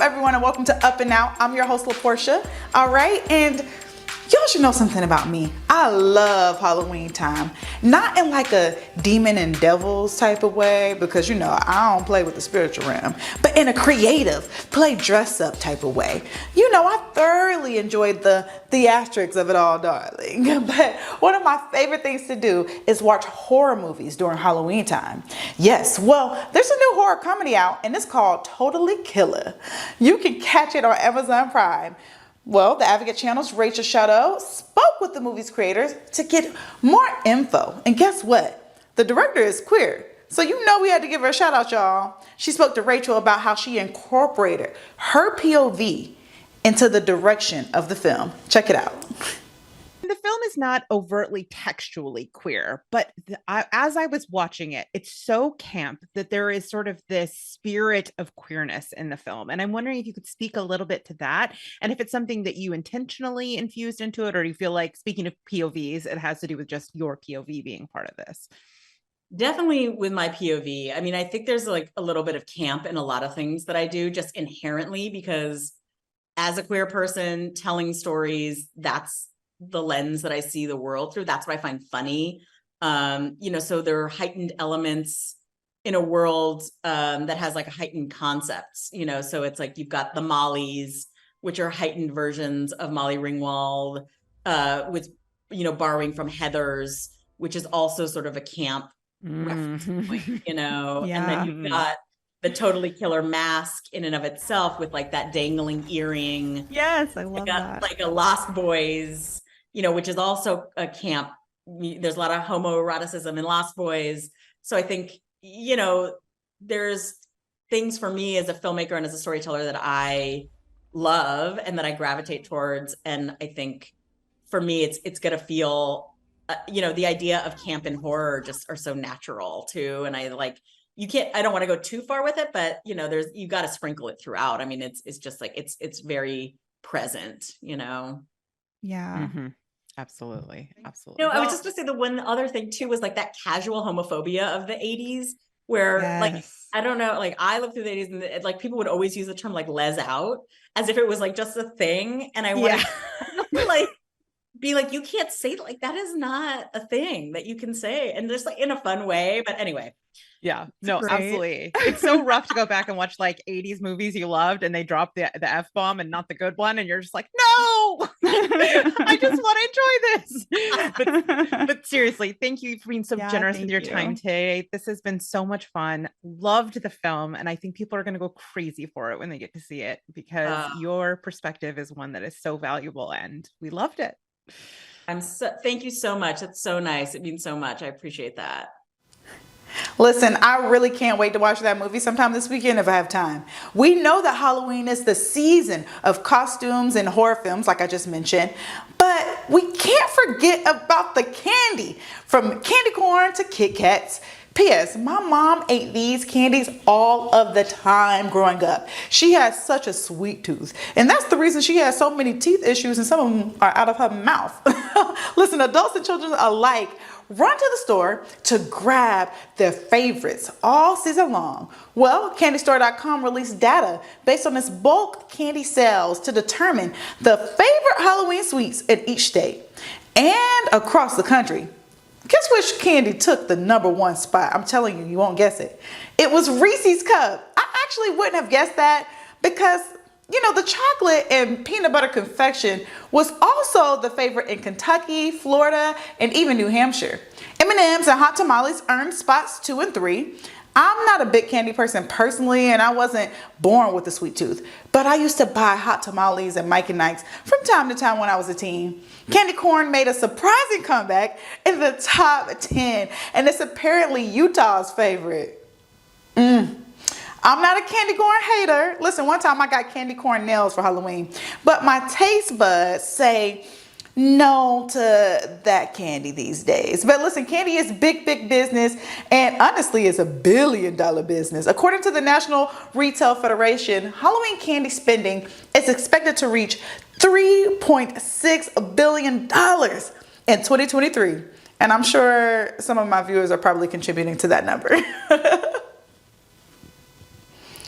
everyone, and welcome to Up and Out. I'm your host, LaPortia. All right, and y'all should know something about me. I love Halloween time. Not in like a demon and devils type of way, because you know, I don't play with the spiritual realm, but in a creative, play dress up type of way. You know, I thoroughly enjoyed the theatrics of it all, darling. But one of my favorite things to do is watch horror movies during Halloween time. Yes, well, there's a new horror comedy out, and it's called Totally Killer. You can catch it on Amazon Prime. Well, the Advocate Channel's Rachel Shadow spoke with the movie's creators to get more info. And guess what? The director is queer. So you know we had to give her a shout out, y'all. She spoke to Rachel about how she incorporated her POV into the direction of the film. Check it out. The film is not overtly textually queer, but as I was watching it, it's so camp that there is sort of this spirit of queerness in the film. And I'm wondering if you could speak a little bit to that, and if it's something that you intentionally infused into it, or do you feel like, speaking of POVs, it has to do with just your POV being part of this? Definitely with my POV. I mean, I think there's like a little bit of camp in a lot of things that I do just inherently, because as a queer person telling stories, that's the lens that I see the world through. That's what I find funny. So there are heightened elements in a world that has like a heightened concepts, so it's like you've got the Mollies, which are heightened versions of Molly Ringwald, with, borrowing from Heathers, which is also sort of a camp reference point, Yeah. And then you've got the Totally Killer mask in and of itself with like that dangling earring. Yes, I love that. Like a Lost Boys, which is also a camp. There's a lot of homoeroticism in Lost Boys. So I think, there's things for me as a filmmaker and as a storyteller that I love and that I gravitate towards. And I think for me, it's going to feel, the idea of camp and horror just are so natural too. And I don't want to go too far with it, but you got to sprinkle it throughout. I mean, it's just like, it's very present, Yeah. Mm-hmm. Absolutely. I was just gonna say the one other thing too was like that casual homophobia of the 80s, where like, I don't know, like I lived through the 80s and like people would always use the term like les out as if it was like just a thing. And I wanted to like be like, you can't say like that is not a thing that you can say, and just like in a fun way. But anyway. Yeah, no, absolutely. It's so rough to go back and watch like 80s movies you loved and they drop the F-bomb and not the good one. And you're just like, no, I just want to enjoy this. But seriously, thank you for being so generous with your time today. This has been so much fun. Loved the film. And I think people are going to go crazy for it when they get to see it, because your perspective is one that is so valuable and we loved it. Thank you so much. It's so nice. It means so much. I appreciate that. Listen, I really can't wait to watch that movie sometime this weekend if I have time. We know that Halloween is the season of costumes and horror films, like I just mentioned, but we can't forget about the candy, from candy corn to Kit Kats. P.S. My mom ate these candies all of the time growing up. She has such a sweet tooth, and that's the reason she has so many teeth issues, and some of them are out of her mouth. Listen, adults and children alike run to the store to grab their favorites all season long. Well, CandyStore.com released data based on its bulk candy sales to determine the favorite Halloween sweets in each state and across the country. Guess which candy took the #1 spot? I'm telling you, you won't guess it. It was Reese's Cup. I actually wouldn't have guessed that because, the chocolate and peanut butter confection was also the favorite in Kentucky, Florida, and even New Hampshire. M&M's and hot tamales earned spots 2 and 3. I'm not a big candy person personally, and I wasn't born with a sweet tooth, but I used to buy hot tamales and Mike and Ike's from time to time when I was a teen. Candy corn made a surprising comeback in the top 10, and it's apparently Utah's favorite. I'm not a candy corn hater. Listen, one time I got candy corn nails for Halloween, but my taste buds say no to that candy these days. But listen, candy is big business, and honestly it's $1 billion business. According to the National Retail Federation, Halloween candy spending is expected to reach $3.6 billion in 2023. And I'm sure some of my viewers are probably contributing to that number.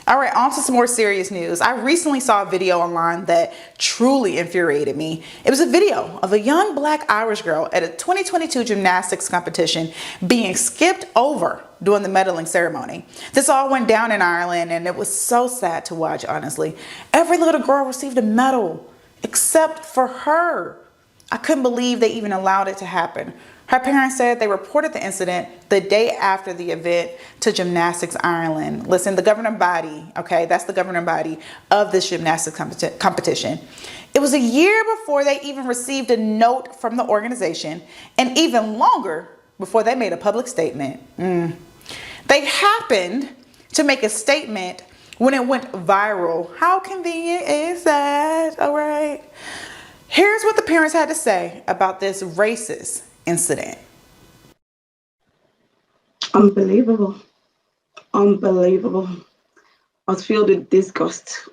All right, on to some more serious news. I recently saw a video online that truly infuriated me. It was a video of a young black Irish girl at a 2022 gymnastics competition being skipped over during the medaling ceremony. This all went down in Ireland, and it was so sad to watch, honestly. Every little girl received a medal except for her. I couldn't believe they even allowed it to happen. Her parents said they reported the incident the day after the event to Gymnastics Ireland. Listen, the governing body, okay, that's the governing body of this gymnastics competition. It was a year before they even received a note from the organization, and even longer before they made a public statement. They happened to make a statement when it went viral. How convenient is that? All right. Here's what the parents had to say about this racist incident. Unbelievable. Unbelievable. I was filled with disgust.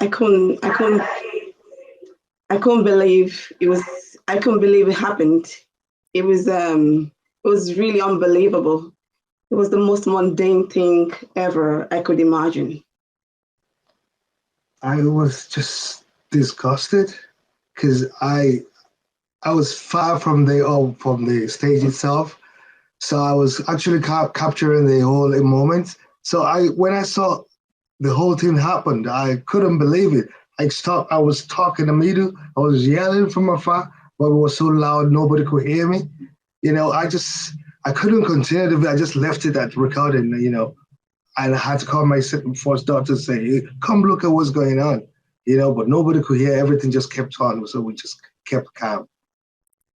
I couldn't believe I couldn't believe it happened. It was really unbelievable. It was the most mundane thing ever I could imagine. I was just disgusted because I was far from the stage itself, so I was actually capturing the whole moment. So when I saw the whole thing happened, I couldn't believe it. I was stuck in the middle. I was yelling from afar, but it was so loud nobody could hear me. I couldn't continue. I just left it at recording. And I had to call my first daughter to say, hey, come look at what's going on. But nobody could hear. Everything just kept on, so we just kept calm.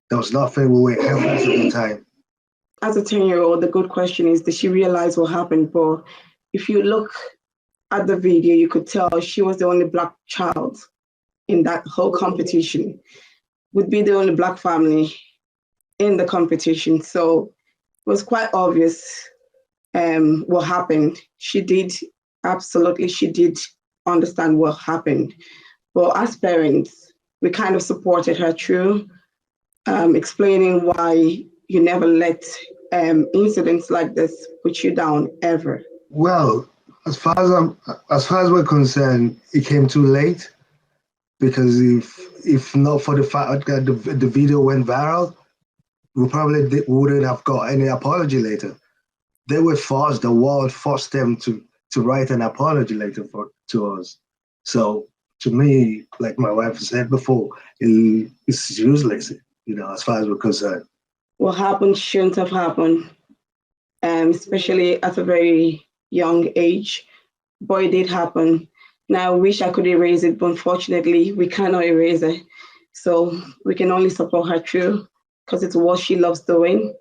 There was nothing we were having at the time. As a 10-year-old, the good question is, did she realize what happened? But if you look at the video, you could tell she was the only black child in that whole competition, would be the only black family in the competition. So it was quite obvious what happened. She did understand what happened. But as parents, we kind of supported her through, explaining why you never let incidents like this put you down ever. Well, as far as we're concerned, it came too late, because if not for the fact that the video went viral, we probably wouldn't have got any apology later. They were forced, the world forced them to write an apology letter to us. So to me, like my wife said before, it's useless, as far as we're concerned. What happened shouldn't have happened, especially at a very young age. But it did happen. Now, I wish I could erase it, but unfortunately, we cannot erase it. So we can only support her through, because it's what she loves doing.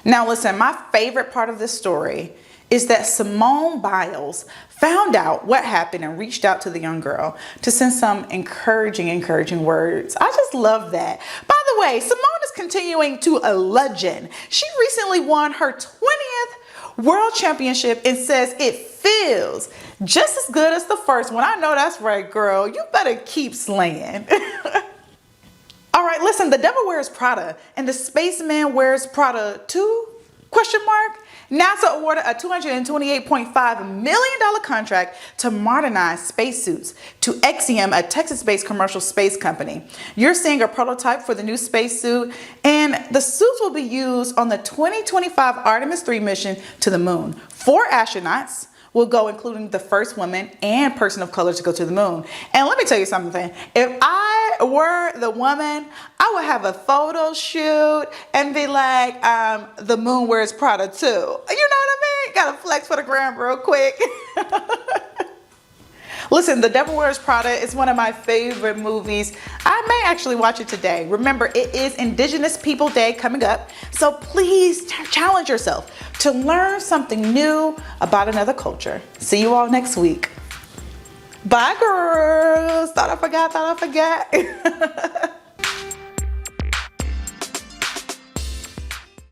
Now listen, my favorite part of this story is that Simone Biles found out what happened and reached out to the young girl to send some encouraging words. I just love that. By the way, Simone is continuing to a legend. She recently won her 20th World Championship and says it feels just as good as the first one. I know that's right, girl. You better keep slaying. All right, listen, the devil wears Prada and the spaceman wears Prada too? NASA awarded a $228.5 million contract to modernize spacesuits to Axiom, a Texas-based commercial space company. You're seeing a prototype for the new spacesuit, and the suits will be used on the 2025 Artemis 3 mission to the moon. 4 astronauts will go, including the first woman and person of color to go to the moon. And let me tell you something. If I were the woman, I would have a photo shoot and be like, the moon wears Prada too. You know what I mean? Gotta flex for the gram real quick. Listen, The Devil Wears Prada is one of my favorite movies. I may actually watch it today. Remember, it is Indigenous People Day coming up, so please challenge yourself to learn something new about another culture. See you all next week. Bye, girls. Thought I forgot.